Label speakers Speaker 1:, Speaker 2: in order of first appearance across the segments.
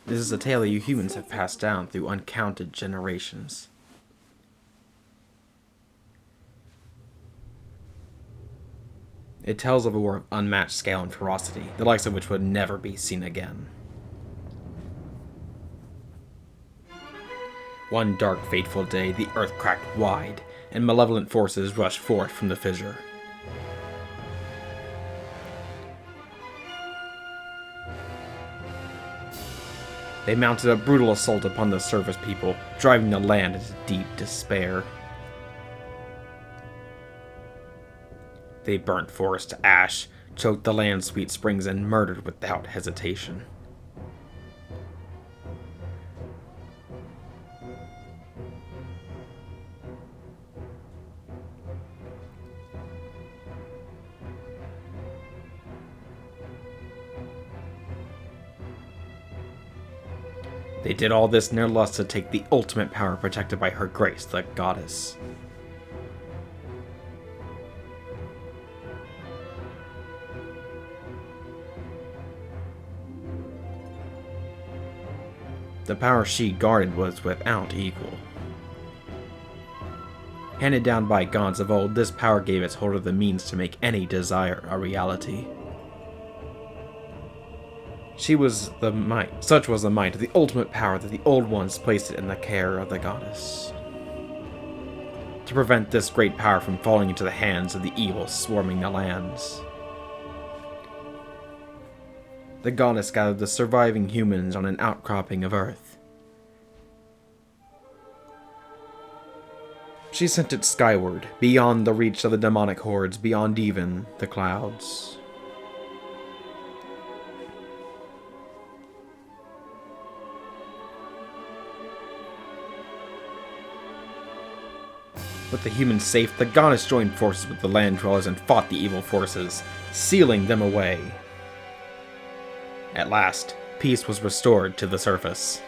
Speaker 1: This is a tale that you humans have passed down through uncounted generations. It tells of a war of unmatched scale and ferocity, the likes of which would never be seen again. One dark, fateful day, the earth cracked wide, and malevolent forces rushed forth from the fissure. They mounted a brutal assault upon the surface people, driving the land into deep despair. They burnt forests to ash, choked the land's sweet springs, and murdered without hesitation. They did all this in their lust to take the ultimate power protected by her grace, the goddess. The power she guarded was without equal. Handed down by gods of old, this power gave its holder the means to make any desire a reality. She was the might, such was the might of the ultimate power that the old ones placed it in the care of the goddess. To prevent this great power from falling into the hands of the evil swarming the lands, the goddess gathered the surviving humans on an outcropping of earth. She sent it skyward, beyond the reach of the demonic hordes, beyond even the clouds. With the humans safe, the goddess joined forces with the land dwellers and fought the evil forces, sealing them away. At last, peace was restored to the surface.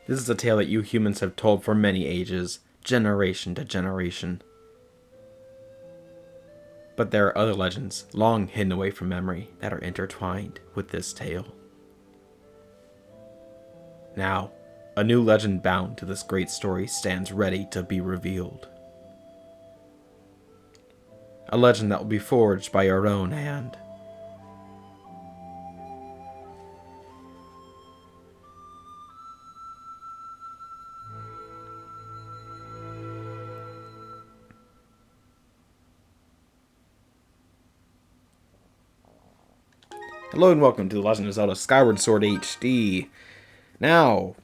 Speaker 1: This is a tale that you humans have told for many ages, generation to generation. But there are other legends, long hidden away from memory, that are intertwined with this tale. Now, a new legend bound to this great story stands ready to be revealed. A legend that will be forged by your own hand. Hello and welcome to The Legend of Zelda Skyward Sword HD. Now,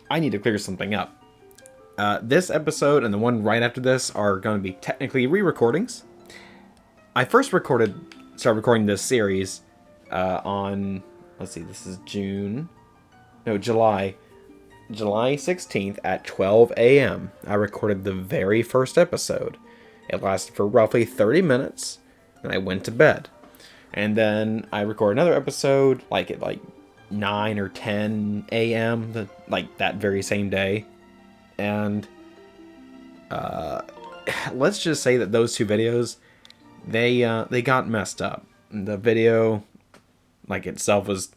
Speaker 1: I need to clear something up. This episode and the one right after this are going to be technically re-recordings. I first started recording this series on, let's see, this is July 16th at 12 a.m. I recorded the very first episode. It lasted for roughly 30 minutes, and I went to bed. And then I record another episode, at 9 or 10 a.m., that very same day. And let's just say that those two videos, they got messed up. The video, itself was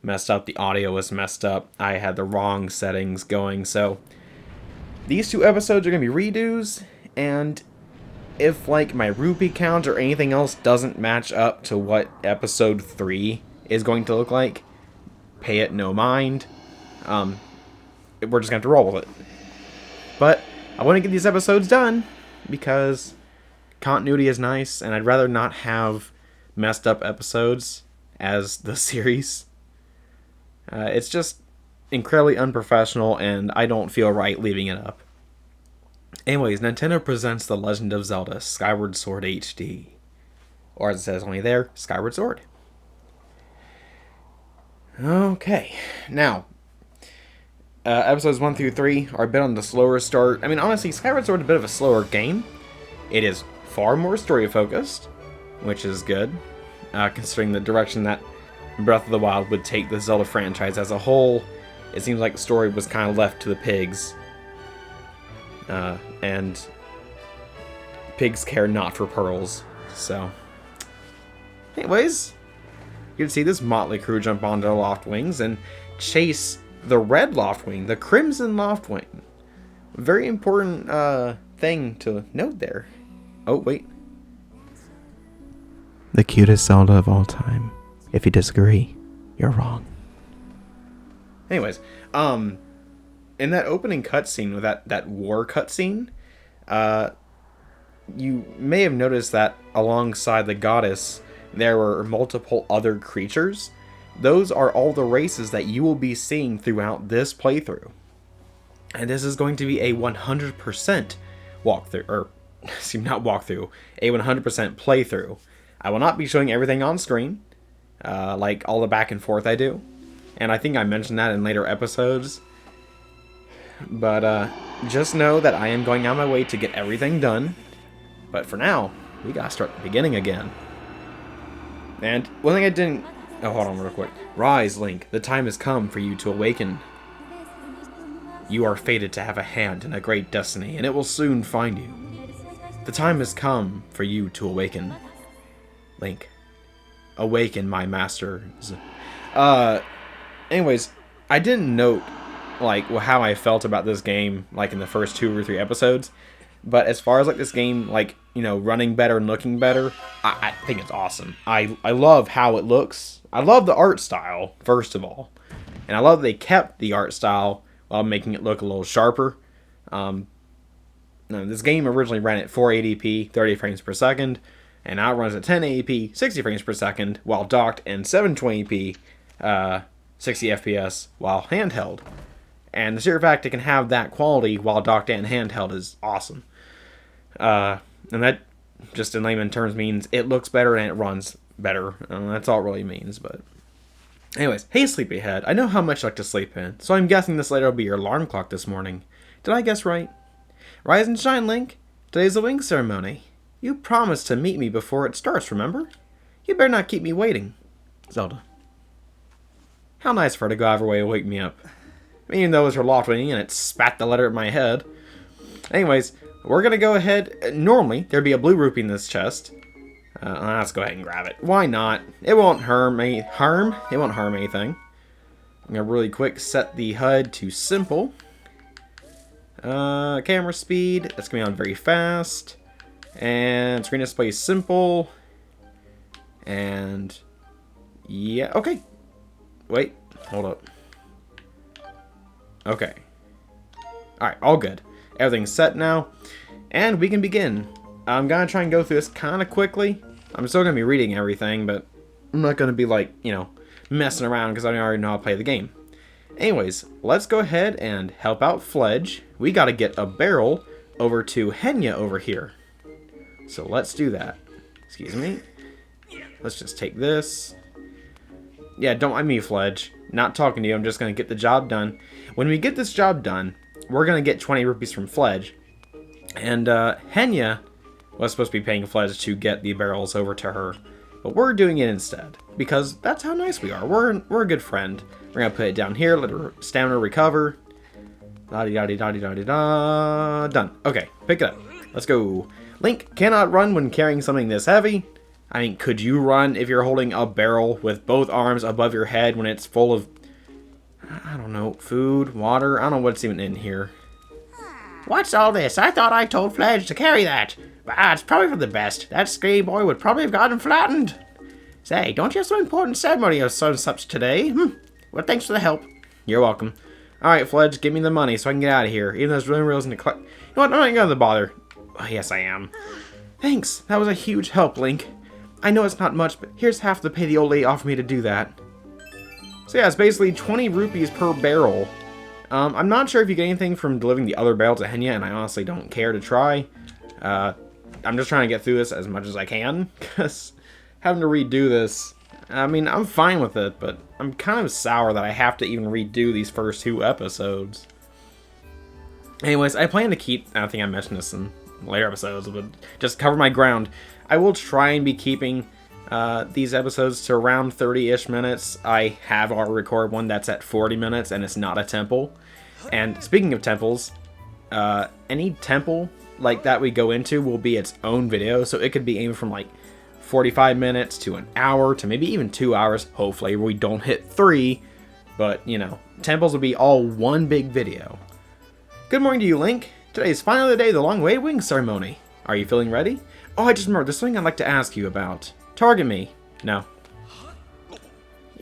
Speaker 1: messed up. The audio was messed up. I had the wrong settings going. So these two episodes are going to be redos, and if my rupee count or anything else doesn't match up to what episode 3 is going to look like, pay it no mind. We're just going to have to roll with it. But I want to get these episodes done because continuity is nice, and I'd rather not have messed up episodes as the series. It's just incredibly unprofessional, and I don't feel right leaving it up. Anyways, Nintendo presents The Legend of Zelda Skyward Sword HD. Or as it says only there, Skyward Sword. Okay, now, episodes 1 through 3 are a bit on the slower start. I mean, honestly, Skyward Sword is a bit of a slower game. It is far more story-focused, which is good, considering the direction that Breath of the Wild would take the Zelda franchise as a whole. it seems like the story was kind of left to the pigs. And pigs care not for pearls. So, anyways, you can see this motley crew jump onto the Loftwings and chase the red Loftwing, the crimson Loftwing. Very important thing to note there. Oh, wait. The cutest Zelda of all time. If you disagree, you're wrong. Anyways, in that opening cutscene, with that war cutscene, you may have noticed that alongside the goddess, there were multiple other creatures. Those are all the races that you will be seeing throughout this playthrough. And this is going to be a 100% walkthrough, or not walkthrough, a 100% playthrough. I will not be showing everything on screen, like all the back and forth I do. And I think I mentioned that in later episodes. But just know that I am going out of my way to get everything done. But for now, we gotta start the beginning again. And one thing I didn't... Oh, hold on real quick. Rise, Link. The time has come for you to awaken. You are fated to have a hand in a great destiny, and it will soon find you. The time has come for you to awaken. Link. Awaken, my masters. Anyways, I didn't note, like, how I felt about this game, like, in the first 2 or 3 episodes. But as far as, like, this game, like, you know, running better and looking better, I think it's awesome. I love how it looks. I love the art style, first of all. And I love they kept the art style while making it look a little sharper. This game originally ran at 480p, 30 frames per second, and now it runs at 1080p, 60 frames per second, while docked, and 720p, 60 FPS, while handheld. And the sheer fact it can have that quality while docked and handheld is awesome. And that, just in layman terms, means it looks better and it runs better. That's all it really means, but... Anyways, hey sleepyhead, I know how much you like to sleep in, so I'm guessing this later will be your alarm clock this morning. Did I guess right? Rise and shine, Link. Today's the wing ceremony. You promised to meet me before it starts, remember? You better not keep me waiting. Zelda. How nice for her to go out of her way to wake me up. Even though it was her Loftwing and it spat the letter at my head. Anyways, we're going to go ahead. Normally, there'd be a blue rupee in this chest. Let's go ahead and grab it. Why not? It won't harm me. It won't harm anything. I'm going to really quick set the HUD to simple. Camera speed. That's going to be on very fast. And screen display simple. And yeah, okay. Wait, hold up. Okay. Alright, all good. Everything's set now. And we can begin. I'm going to try and go through this kind of quickly. I'm still going to be reading everything, but I'm not going to be, like, you know, messing around because I already know how to play the game. Anyways, let's go ahead and help out Fledge. We got to get a barrel over to Henya over here. So let's do that. Excuse me. Let's just take this. Yeah, don't mind me, Fledge. Not talking to you, I'm just going to get the job done. When we get this job done, we're going to get 20 rupees from Fledge. And Henya was supposed to be paying Fledge to get the barrels over to her. But we're doing it instead. Because that's how nice we are. We're a good friend. We're going to put it down here, let her stamina recover. Da-di-da-di-da-di-da-di-da. Done. Okay, pick it up. Let's go. Link cannot run when carrying something this heavy. I mean, could you run if you're holding a barrel with both arms above your head when it's full of, I don't know, food, water? I don't know what's even in here. What's all this? I thought I told Fledge to carry that. But it's probably for the best. That skinny boy would probably have gotten flattened. Say, don't you have some important ceremony or such today? Well, thanks for the help. You're welcome. Alright, Fledge, give me the money so I can get out of here. Even though there's really reason to collect. You know what? I'm not going to bother. Oh, yes, I am. Thanks. That was a huge help, Link. I know it's not much, but here's half the pay the old lady offered me to do that. So yeah, it's basically 20 rupees per barrel. I'm not sure if you get anything from delivering the other barrel to Henya, and I honestly don't care to try. I'm just trying to get through this as much as I can, because having to redo this, I mean, I'm fine with it, but I'm kind of sour that I have to even redo these first 2 episodes. Anyways, I plan to keep, I think I mentioned this in later episodes, but just cover my ground. I will try and be keeping these episodes to around 30-ish minutes. I have already recorded one that's at 40 minutes, and it's not a temple. And speaking of temples, any temple like that we go into will be its own video, so it could be aimed from like 45 minutes to an hour to maybe even 2 hours. Hopefully we don't hit 3, but you know, temples will be all one big video. Good morning to you, Link. Today is finally the day of the long-awaited wing ceremony. Are you feeling ready? Oh, I just remembered, there's something I'd like to ask you about. Target me. No.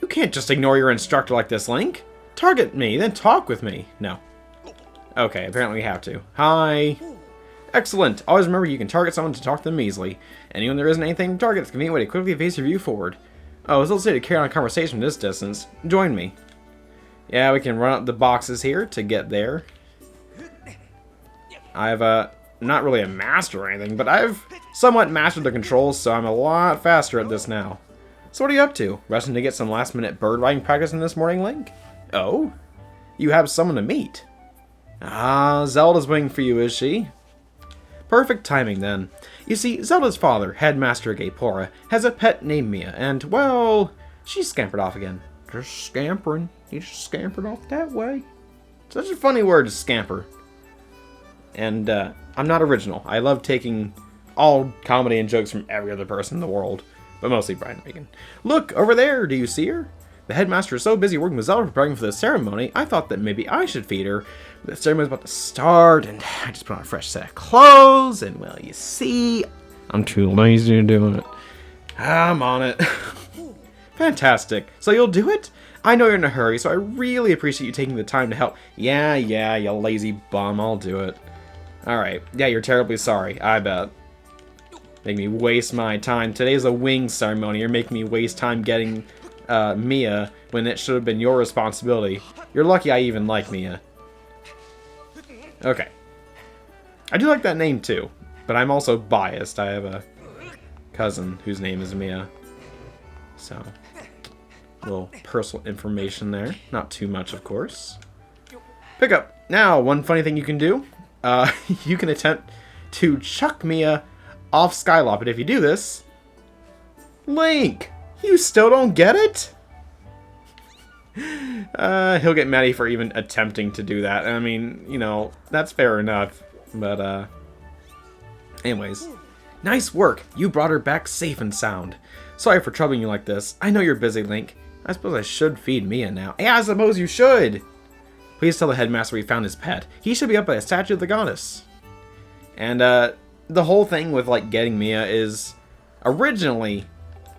Speaker 1: You can't just ignore your instructor like this, Link. Target me, then talk with me. No. Okay, apparently we have to. Hi. Excellent. Always remember you can target someone to talk to them easily. And when there isn't anything to target, it's a convenient way to quickly face your view forward. Oh, it's also to carry on a conversation from this distance. Join me. Yeah, we can run up the boxes here to get there. I've, not really a master or anything, but I've somewhat mastered the controls, so I'm a lot faster at this now. So what are you up to? Resting to get some last-minute bird riding practice in this morning, Link? Oh? You have someone to meet. Ah, Zelda's waiting for you, is she? Perfect timing, then. You see, Zelda's father, Headmaster Gapora, has a pet named Mia, and, well, she scampered off again. Just scampering. He just scampered off that way. Such a funny word, scamper. And, I'm not original. I love taking all comedy and jokes from every other person in the world, but mostly Brian and Megan. Look, over there, do you see her? The headmaster is so busy working with Zelda preparing for the ceremony, I thought that maybe I should feed her. The ceremony's about to start, and I just put on a fresh set of clothes, and well, you see, I'm too lazy to do it. I'm on it. Fantastic. So you'll do it? I know you're in a hurry, so I really appreciate you taking the time to help. Yeah, you lazy bum, I'll do it. Alright, yeah, you're terribly sorry, I bet. Make me waste my time. Today's a wing ceremony. You're making me waste time getting Mia when it should have been your responsibility. You're lucky I even like Mia. Okay. I do like that name too, but I'm also biased. I have a cousin whose name is Mia. So, a little personal information there. Not too much, of course. Pick up. Now, one funny thing you can do. You can attempt to chuck Mia off Skylop, but if you do this... Link! You still don't get it? He'll get mad at you for even attempting to do that. I mean, you know, that's fair enough. But, anyways. Nice work! You brought her back safe and sound. Sorry for troubling you like this. I know you're busy, Link. I suppose I should feed Mia now. Yeah, I suppose you should! Please tell the headmaster we found his pet. He should be up by the statue of the goddess. And, the whole thing with, like, getting Mia is... Originally,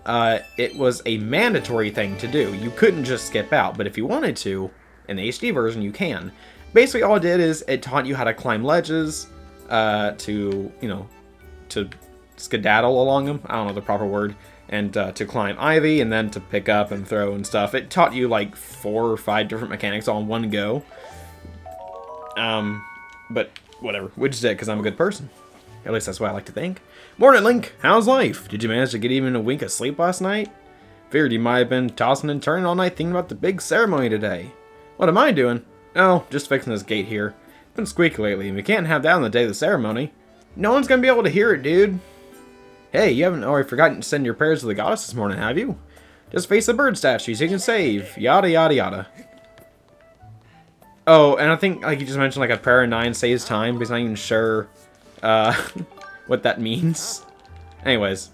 Speaker 1: it was a mandatory thing to do. You couldn't just skip out, but if you wanted to, in the HD version, you can. Basically, all it did is it taught you how to climb ledges, to, you know, to skedaddle along them. I don't know the proper word. And to climb ivy, and then to pick up and throw and stuff. It taught you like 4 or 5 different mechanics all in one go. But whatever. We just did it because I'm a good person. At least that's what I like to think. Morning, Link. How's life? Did you manage to get even a wink of sleep last night? Figured you might have been tossing and turning all night thinking about the big ceremony today. What am I doing? Oh, just fixing this gate here. It's been squeaky lately, and we can't have that on the day of the ceremony. No one's gonna be able to hear it, dude. Hey, you haven't already forgotten to send your prayers to the goddess this morning, have you? Just face the bird statues you can save. Yada, yada, yada. Oh, and I think, like, you just mentioned, like, a prayer in 9 saves time, but he's not even sure, what that means. Anyways,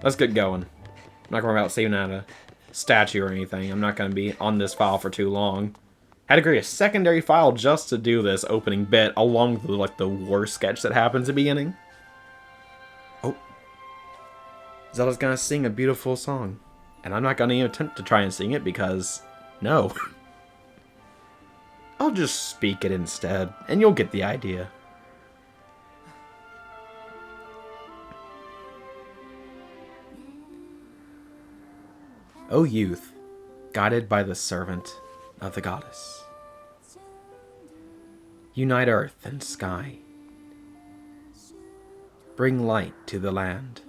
Speaker 1: let's get going. I'm not going to about saving out a statue or anything. I'm not going to be on this file for too long. Had to create a secondary file just to do this opening bit, along with, like, the war sketch that happens at the beginning. Oh. Zelda's gonna sing a beautiful song. And I'm not gonna even attempt to try and sing it because... no. I'll just speak it instead, and you'll get the idea. O youth, guided by the servant of the goddess. Unite earth and sky. Bring light to the land.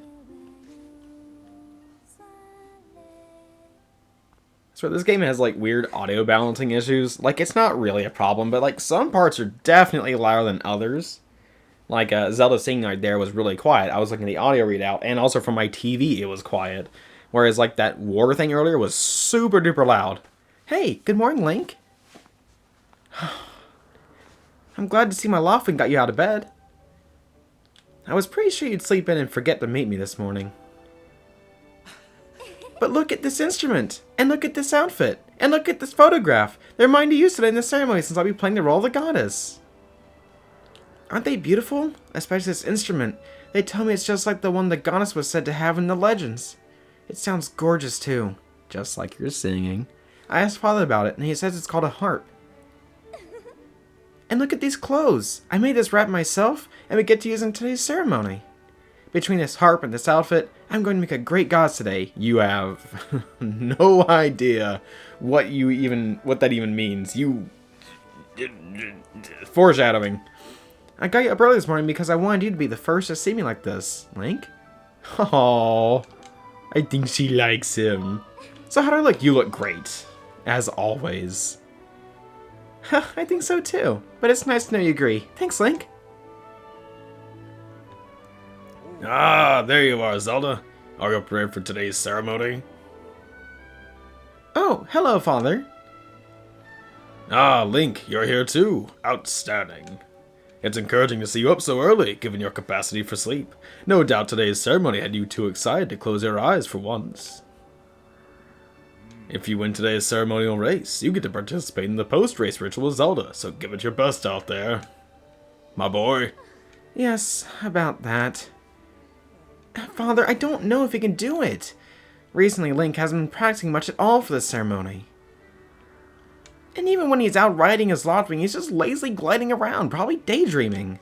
Speaker 1: So this game has like weird audio balancing issues. Like, it's not really a problem, but like some parts are definitely louder than others. Like, Zelda singing right there was really quiet. I was looking at the audio readout, and also from my TV, it was quiet. Whereas, like, that water thing earlier was super duper loud. Hey, good morning, Link. I'm glad to see my laughing got you out of bed. I was pretty sure you'd sleep in and forget to meet me this morning. But look at this instrument, and look at this outfit, and look at this photograph. They're mine to use today in the ceremony since I'll be playing the role of the goddess. Aren't they beautiful? Especially this instrument. They tell me it's just like the one the goddess was said to have in the legends. It sounds gorgeous too. Just like you're singing. I asked Father about it, and he says it's called a harp. And look at these clothes. I made this wrap myself, and we get to use it in today's ceremony. Between this harp and this outfit, I'm going to make a great goddess today. You have no idea what that even means. Foreshadowing. I got you up early this morning because I wanted you to be the first to see me like this, Link. Oh, I think she likes him. So how do I look? You look great, as always. I think so too, but it's nice to know you agree. Thanks, Link.
Speaker 2: Ah, there you are, Zelda. Are you prepared for today's ceremony?
Speaker 1: Oh, hello, Father.
Speaker 2: Ah, Link, you're here too. Outstanding. It's encouraging to see you up so early, given your capacity for sleep. No doubt today's ceremony had you too excited to close your eyes for once. If you win today's ceremonial race, you get to participate in the post-race ritual with Zelda, so give it your best out there. My boy.
Speaker 1: Yes, about that. Father, I don't know if he can do it. Recently, Link hasn't been practicing much at all for this ceremony. And even when he's out riding his Loftwing, he's just lazily gliding around, probably daydreaming.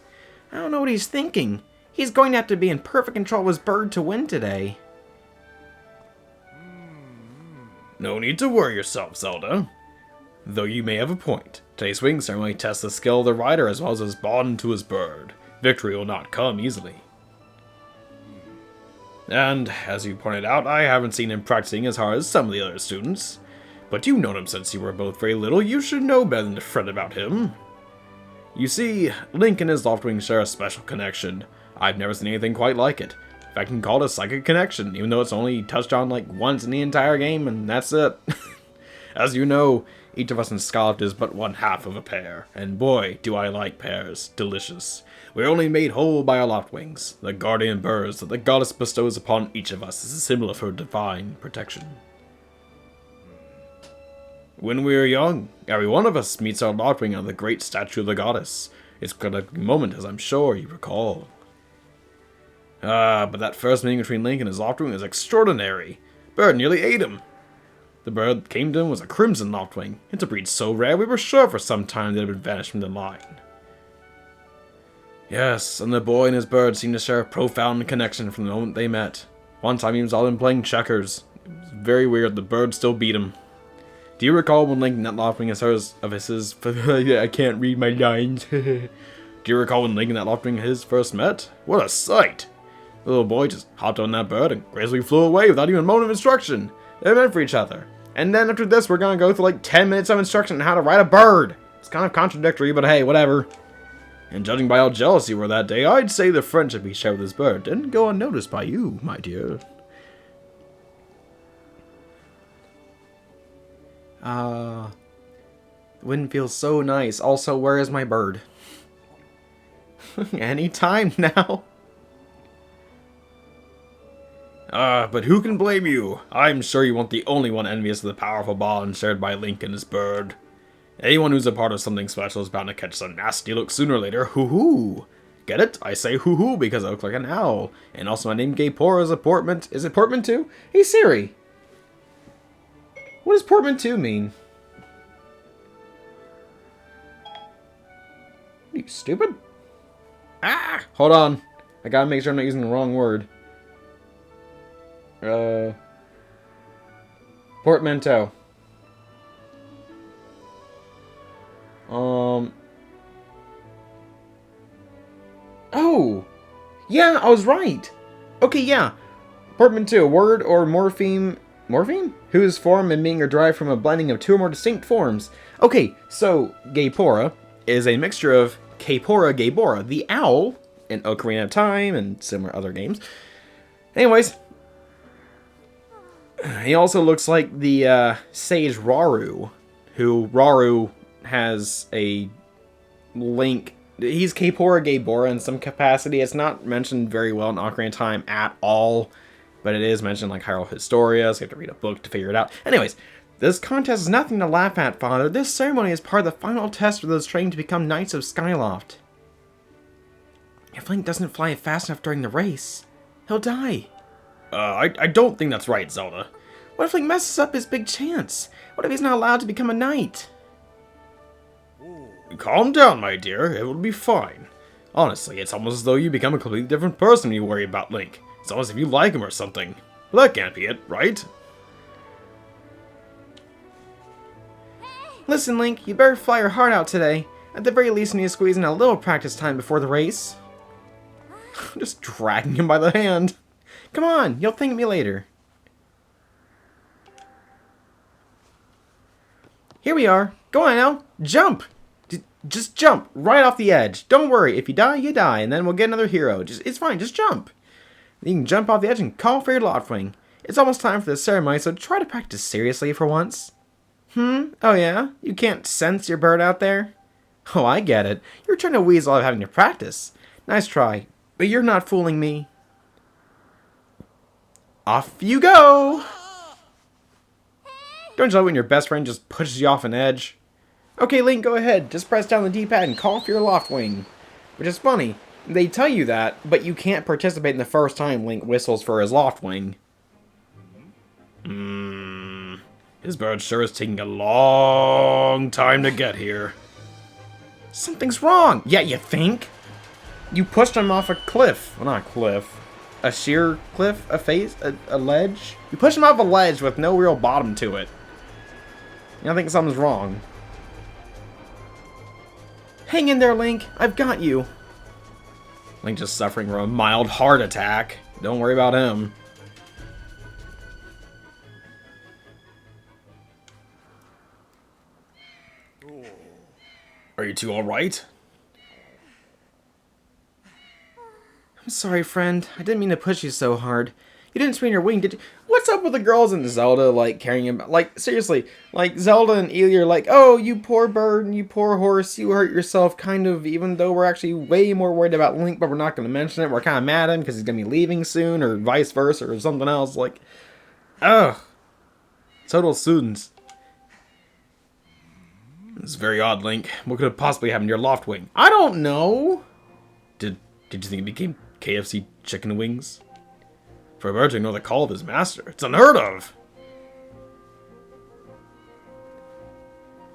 Speaker 1: I don't know what he's thinking. He's going to have to be in perfect control of his bird to win today.
Speaker 2: No need to worry yourself, Zelda. Though you may have a point, today's swing ceremony tests the skill of the rider as well as his bond to his bird. Victory will not come easily. And, as you pointed out, I haven't seen him practicing as hard as some of the other students. But you've known him since you were both very little, you should know better than to fret about him. You see, Link and his Loftwing share a special connection. I've never seen anything quite like it. In fact, I can call it a psychic connection, even though it's only touched on like once in the entire game, and that's it. As you know, each of us in Skyward is but one half of a pair, and boy, do I like pears. Delicious. We're only made whole by our Loftwings, the guardian birds that the goddess bestows upon each of us as a symbol of her divine protection. When we were young, every one of us meets our Loftwing under the great statue of the goddess. It's quite a moment, as I'm sure you recall. But that first meeting between Link and his Loftwing is extraordinary. Bird nearly ate him. The bird that came to him was a crimson Loftwing. It's a breed so rare we were sure for some time that it would vanish from the line. Yes, and the boy and his bird seemed to share a profound connection from the moment they met. One time he was all in playing checkers. It was very weird, the bird still beat him. Do you recall when Link and that Loftwing I can't read my lines. Do you recall when Link and that Loftwing his first met? What a sight! The little boy just hopped on that bird and gracefully flew away without even a moment of instruction. They're meant for each other. And then after this, we're gonna go through like 10 minutes of instruction on how to ride a bird. It's kind of contradictory, but hey, whatever. And judging by how jealous you were that day, I'd say the friendship he shared with his bird didn't go unnoticed by you, my dear.
Speaker 1: The wind feels so nice. Also, where is my bird? Anytime now.
Speaker 2: But who can blame you? I'm sure you weren't the only one envious of the powerful bond shared by Link and his bird. Anyone who's a part of something special is bound to catch some nasty look sooner or later. Hoo-hoo! Get it? I say hoo-hoo because I look like an owl. And also my name Gaypora is a portment. Is it portmanteau? Hey Siri! What does portmanteau mean? Are you stupid? Ah! Hold on. I gotta make sure I'm not using the wrong word. Portmanteau. Oh! Yeah, I was right! Okay, yeah. Portmanteau, a word or morpheme... Morpheme? Whose form and meaning are derived from a blending of two or more distinct forms. Okay, so Gaypora is a mixture of Gaypora, the owl,
Speaker 1: in Ocarina of Time and similar other games. Anyways, he also looks like the sage Rauru, who Rauru has a link. He's Kaepora Gaebora in some capacity. It's not mentioned very well in Ocarina of Time at all, but it is mentioned like Hyrule Historia, so you have to read a book to figure it out. Anyways, this contest is nothing to laugh at, Father. This ceremony is part of the final test for those training to become Knights of Skyloft. If Link doesn't fly fast enough during the race, he'll die.
Speaker 2: I don't think that's right, Zelda.
Speaker 1: What if Link messes up his big chance? What if he's not allowed to become a knight?
Speaker 2: Calm down, my dear. It will be fine. Honestly, it's almost as though you become a completely different person when you worry about Link. It's almost as if you like him or something. Well, that can't be it, right?
Speaker 1: Listen, Link, you better fly your heart out today. At the very least, you need to squeeze in a little practice time before the race. Just dragging him by the hand. Come on, you'll thank me later. Here we are. Go on now. Jump! Just jump right off the edge. Don't worry. If you die, you die, and then we'll get another hero. It's fine. Just jump. You can jump off the edge and call for your Loftwing. It's almost time for the ceremony, so try to practice seriously for once. Oh yeah? You can't sense your bird out there? Oh, I get it. You're trying to weasel out of having to practice. Nice try. But you're not fooling me. Off you go! Don't you love when your best friend just pushes you off an edge? Okay, Link, go ahead. Just press down the D-pad and call for your Loftwing. Which is funny. They tell you that, but you can't participate in the first time Link whistles for his Loftwing.
Speaker 2: His bird sure is taking a long time to get here.
Speaker 1: Something's wrong! Yeah, you think? You pushed him off a cliff. Well, not a cliff. A sheer cliff? A face? A ledge? You pushed him off a ledge with no real bottom to it. I think something's wrong. Hang in there, Link. I've got you.
Speaker 2: Link just suffering from a mild heart attack. Don't worry about him. Are you two alright?
Speaker 1: I'm sorry, friend. I didn't mean to push you so hard. You didn't sprain your wing, did you? What's up with the girls in Zelda, like, carrying him? Like, seriously, like, Zelda and Ely are like, oh, you poor bird and you poor horse, you hurt yourself, kind of, even though we're actually way more worried about Link, but we're not going to mention it. We're kind of mad at him because he's going to be leaving soon, or vice versa, or something else. Like, ugh. Total students.
Speaker 2: It's very odd, Link. What could have possibly happened to your Loftwing?
Speaker 1: I don't know.
Speaker 2: Did you think it became KFC chicken wings? For a bird to ignore the call of his master, it's unheard of!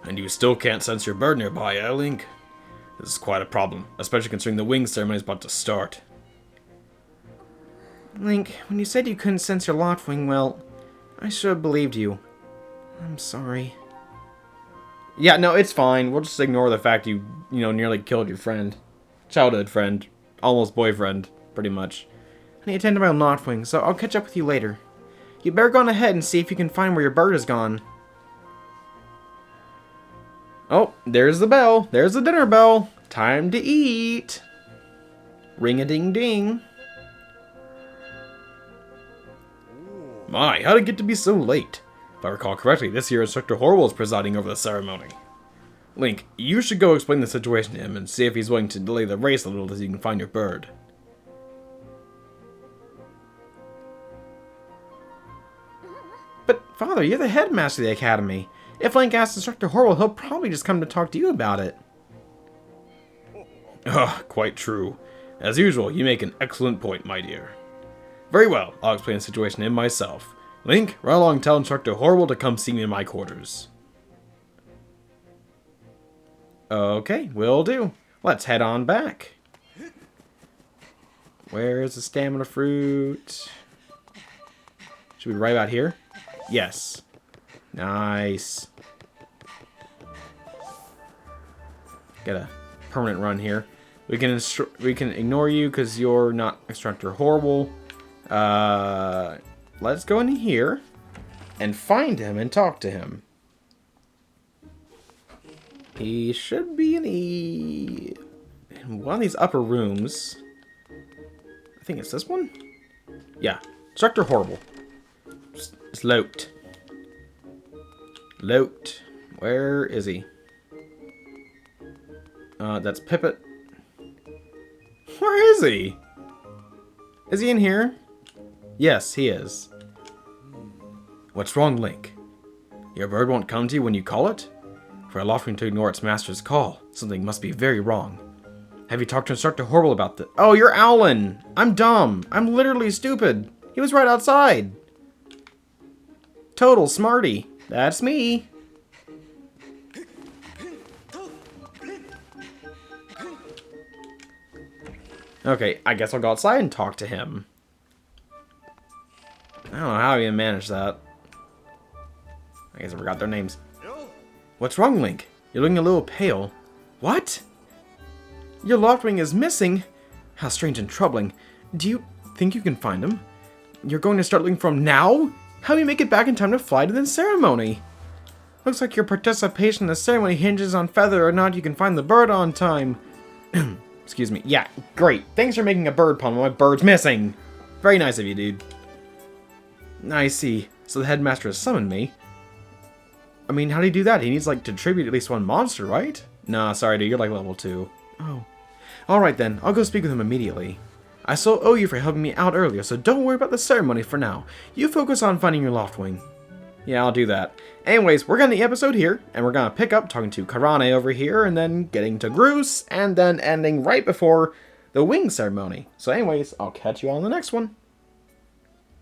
Speaker 2: And you still can't sense your bird nearby, eh, Link? This is quite a problem, especially considering the wing ceremony is about to start.
Speaker 1: Link, when you said you couldn't sense your Loftwing, well, I should have believed you. I'm sorry. Yeah, no, it's fine. We'll just ignore the fact you nearly killed your friend. Childhood friend. Almost boyfriend, pretty much. I need to tend to my Loftwing, so I'll catch up with you later. You better go on ahead and see if you can find where your bird is gone. Oh, there's the bell. There's the dinner bell. Time to eat. Ring-a-ding-ding.
Speaker 2: My, how'd it get to be so late? If I recall correctly, this year Instructor Horrible is presiding over the ceremony. Link, you should go explain the situation to him and see if he's willing to delay the race a little so you can find your bird.
Speaker 1: But, Father, you're the headmaster of the academy. If Link asks Instructor Horrible, he'll probably just come to talk to you about it.
Speaker 2: Quite true. As usual, you make an excellent point, my dear. Very well, I'll explain the situation to him myself. Link, run along and tell Instructor Horrible to come see me in my quarters.
Speaker 1: Okay, will do. Let's head on back. Where's the stamina fruit? Should be right about here? Yes. Nice. Get a permanent run here. We can ignore you because you're not Instructor Horrible. Let's go in here and find him and talk to him. He should be in one of these upper rooms. think it's this one? Yeah. Instructor Horrible. It's Lote. Lote. Where is he? That's Pippet. Where is he? Is he in here? Yes, he is. What's wrong, Link? Your bird won't come to you when you call it? For a Loftwing to ignore its master's call, something must be very wrong. Have you talked to Instructor Horrible about this? Oh, you're Owlin! I'm dumb! I'm literally stupid! He was right outside! Total smarty! That's me! Okay, I guess I'll go outside and talk to him. I don't know how I even managed that. I guess I forgot their names. What's wrong, Link? You're looking a little pale. What? Your Loftwing is missing? How strange and troubling. Do you think you can find him? You're going to start looking for him now? How do you make it back in time to fly to the ceremony? Looks like your participation in the ceremony hinges on whether or not you can find the bird on time. Excuse me. Yeah, great. Thanks for making a bird pun when my bird's missing. Very nice of you, dude. I see. So the headmaster has summoned me. I mean, how do you do that? He needs, like, to tribute at least one monster, right? Nah, sorry, dude. You're, like, level 2. Oh. Alright, then. I'll go speak with him immediately. I still owe you for helping me out earlier, so don't worry about the ceremony for now. You focus on finding your Loftwing. Yeah, I'll do that. Anyways, we're going to end the episode here, and we're going to pick up talking to Karane over here, and then getting to Groose, and then ending right before the wing ceremony. So anyways, I'll catch you on the next one.